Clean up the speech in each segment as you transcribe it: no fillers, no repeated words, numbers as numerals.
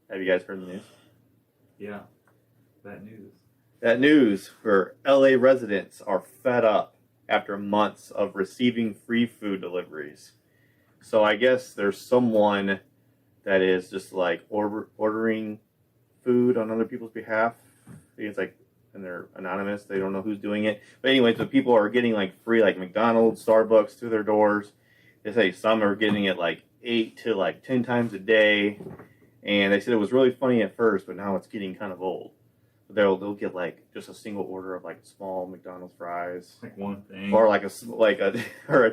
Have you guys heard the news? Yeah, that news. That news where LA residents are fed up after months of receiving free food deliveries. So I guess there's someone that is just like ordering food on other people's behalf. It's like, and they're anonymous. They don't know who's doing it. But anyway, so people are getting like free, like McDonald's, Starbucks through their doors. They say some are getting it like 8 to like 10 times a day. And they said it was really funny at first, but now it's getting kind of old. They'll get like just a single order of like small McDonald's fries, Like one thing. or like a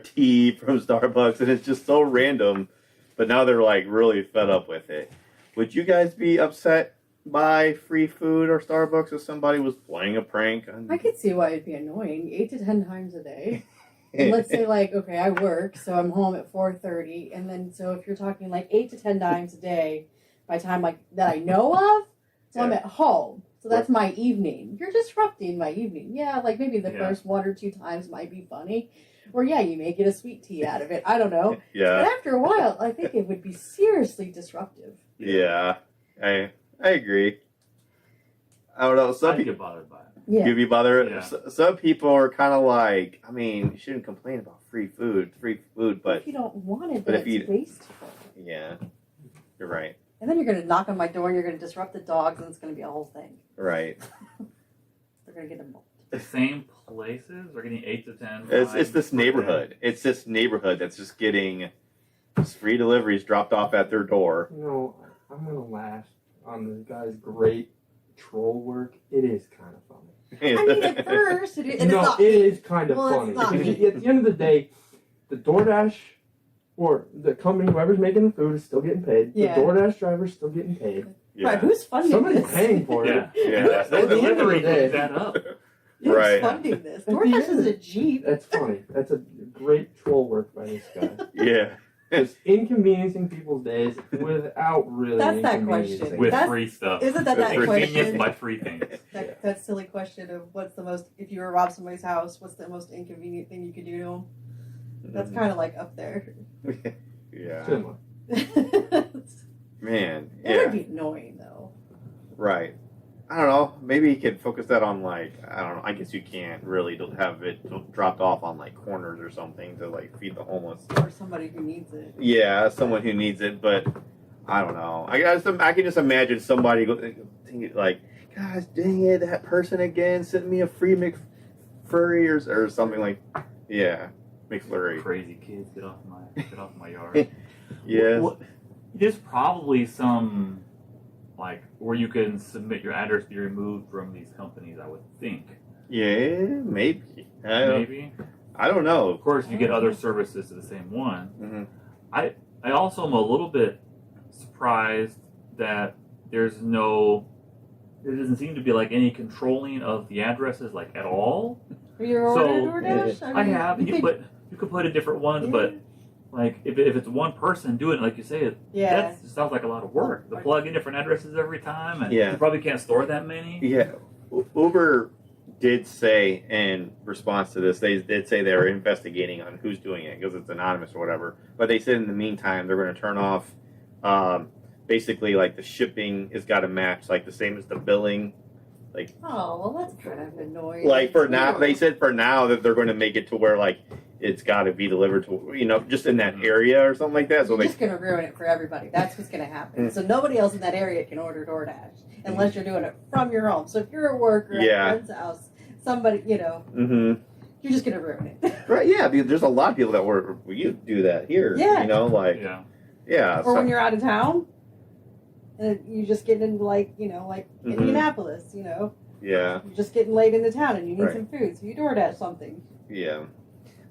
tea from Starbucks, and it's just so random. But now they're like really fed up with it. Would you guys be upset by free food or Starbucks if somebody was playing a prank? I could see why it'd be annoying 8 to 10 times a day. And let's say like, okay, I work, so I'm home at 4:30, and then so if you're talking like 8 to 10 times a day, by time like that I know of, so I'm at home. So that's my evening. You're disrupting my evening. Yeah, like maybe the first 1 or 2 times might be funny. Or yeah, you may get a sweet tea out of it. I don't know. Yeah. But after a while, I think it would be seriously disruptive. Yeah. I agree. I don't know. I'd get bothered by it. Yeah. You'd be bothered. Yeah. Some people are kind of like, I mean, you shouldn't complain about free food, but if you don't want it, but then if it's you- wasteful. yeah, you're right. And then you're going to knock on my door and you're going to disrupt the dogs and it's going to be a whole thing. Right. They're going to get involved. The same places are getting 8 to 10. It's this neighborhood. It's this neighborhood that's just getting free deliveries dropped off at their door. You know, I'm gonna laugh on this guy's great troll work. It is kind of funny. I mean, at first, it is No, not. it is kind of Well, funny. it's not Because me. at the end of the day, the DoorDash or the company, whoever's making the food, is still getting paid. Yeah. The DoorDash driver's still getting paid. Right, who's funding Somebody's this? paying for it. Yeah. Yeah. At the end of the Delivery day, cleans that up. Who's Right. funding this? At the DoorDash end is a Jeep. That's funny. That's a great troll work by this guy. Yeah. Just inconveniencing people's days without really That's that inconveniencing question. them. With That's- free stuff. Isn't that that Convenience question? by free things. That silly question of what's the most, if you were to rob somebody's house, what's the most inconvenient thing you could do to them? That's kind of like up there. Yeah. Similar. It Man. would Yeah. be annoying though. Right. I don't know. Maybe you could focus that on like, I don't know. I guess you can't really have it dropped off on like corners or something to like feed the homeless. Or somebody who needs it. Yeah, someone who needs it, but I don't know. I can just imagine somebody thinking like, "Gosh, dang it, that person again sent me a free McFlurry or something like." Yeah, McFlurry. Crazy kids, get off my yard. Yes. There's probably some like where you can submit your address to be removed from these companies. I would think. Yeah, maybe. Maybe. I don't know. Of course, you get other services to the same one. Mhm. I also am a little bit surprised that there doesn't seem to be like any controlling of the addresses like at all. Have you ever So, ordered DoorDash? I have. you You could put in different ones, Yeah. but like if it's one person doing it, like you say, Yeah. that sounds like a lot of work. To plug in different addresses every time, and Yeah. you probably can't store that many. Yeah, Uber did say in response to this, they did say they were investigating on who's doing it because it's anonymous or whatever. But they said in the meantime they're going to turn off, basically like the shipping has got to match like the same as the billing. Oh, well, that's kind of annoying. Like for now, they said for now that they're going to make it to where like it's got to be delivered to just in that area or something like that. So You're they just going to ruin it for everybody. That's what's going to happen. So nobody else in that area can order DoorDash unless you're doing it from your home. So if you're at work or at Yeah. a friend's house, somebody, Mm-hmm. you're just going to ruin it. Right? Yeah, there's a lot of people that you do that here. Yeah. Yeah. Yeah. Or when you're out of town, and you just get into Indianapolis, yeah. you're just getting late into town and you need Right. some food, so you DoorDash something. Yeah.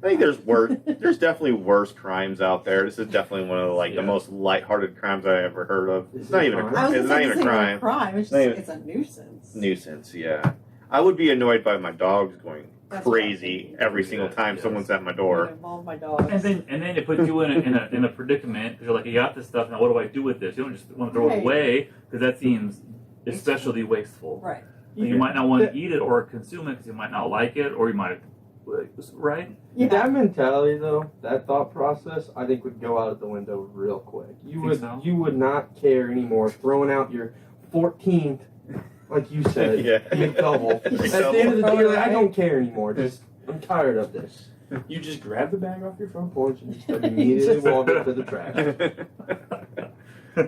I think there's definitely worse crimes out there. This is definitely one of the most lighthearted crimes I ever heard of. It's not even a I was crime. gonna It's say not this even a ain't crime. a crime. It's Not just even- it's a nuisance. Nuisance, yeah. I would be annoyed by my dogs going That's what I'm crazy thinking. every single time Yes. someone's at my I'm door. gonna involve my dogs. And then it puts you in a predicament because you're like, you got this stuff now. What do I do with this? You don't just want to throw Right. it away because that seems especially wasteful. right. You might not want to eat it or consume it because you might not like it, or you might right? Yeah. That mentality, though, that thought process, I think would go out the window real quick. You would not care anymore throwing out your 14th, like you said, Yeah. McDouble. At the end of the day, like, I don't care anymore. Just I'm tired of this. You just grab the bag off your front porch and just immediately walk it to the trash.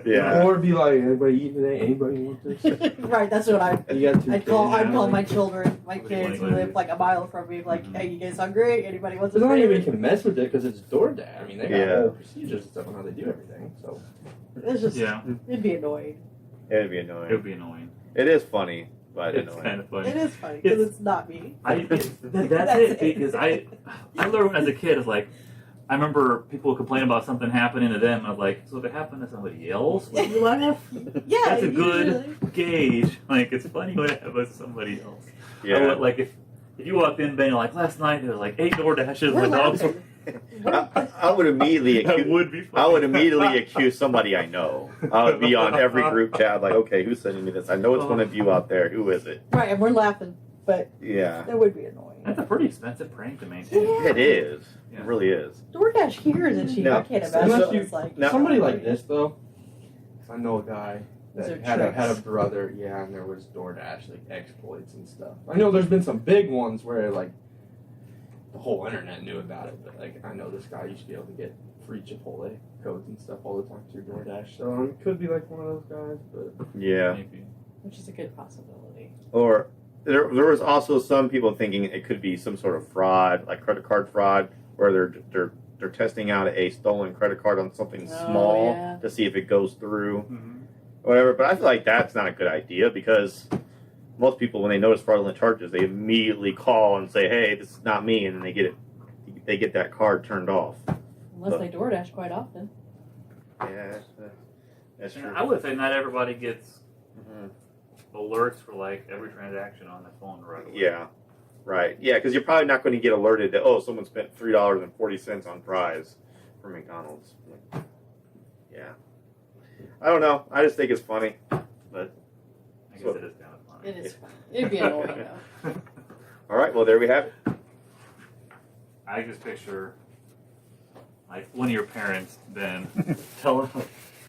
Yeah. Or be like, anybody eating today? Anybody want this? Right, that's what I. You got two I'd call Yeah. my children, my What do you kids who want? live like a mile from me, like, hey, you guys hungry? Anybody wants a Because not even food? can mess with it because it's DoorDash. I mean, they got Yeah. whole procedures and stuff on how they do everything. So It's just, Yeah, it'd be annoying. It'd be it would annoying. be annoying. It is funny, but It's annoying. kind of funny. It is funny because it's not me. That's That's it it. because I learned as a kid is like I remember people would complain about something happening to them and I was like, so if it happened to somebody else, would you laugh? Yeah, That's a good usually. gauge. Like it's funny when it happens to somebody else. I Yeah. would, like if you walked in and like last night there was like 8 door dashes We're and the dogs were laughing. I would immediately that accuse. would be funny. I would immediately accuse somebody I know. I would be on every group chat, like, okay, who's sending me this? I know it's one of you out there. Who is it? Right, and we're laughing, but Yeah, that would be annoying. That's a pretty expensive prank to maintain. Yeah. it is. Yeah. It really is. DoorDash here is cheap. No. I can't So- imagine so- what it's like. No. somebody like this though, I know a guy Those that are had a tricks. brother, yeah, and there was DoorDash like exploits and stuff. I know there's been some big ones where like the whole internet knew about it, but like I know this guy used to be able to get free Chipotle codes and stuff all the time through DoorDash. So it could be like one of those guys, but Yeah. Maybe. Which is a good possibility. Or there was also some people thinking it could be some sort of fraud, like credit card fraud, where they're testing out a stolen credit card on something Oh, small yeah. to see if it goes through, Mm-hmm. whatever. But I feel like that's not a good idea because most people, when they notice fraudulent charges, they immediately call and say, "Hey, this is not me," and then they get that card turned off. Unless they DoorDash quite often. Yeah, that's true. I would say not everybody gets Mhm. alerts for like every transaction on their phone right away. Yeah, right. Yeah, because you're probably not going to get alerted that someone spent $3.40 on fries from McDonald's. Yeah, I don't know. I just think it's funny, but I guess it is kind of funny. It is fun. It'd be annoying though. all right. Well, there we have it. I just picture like one of your parents then telling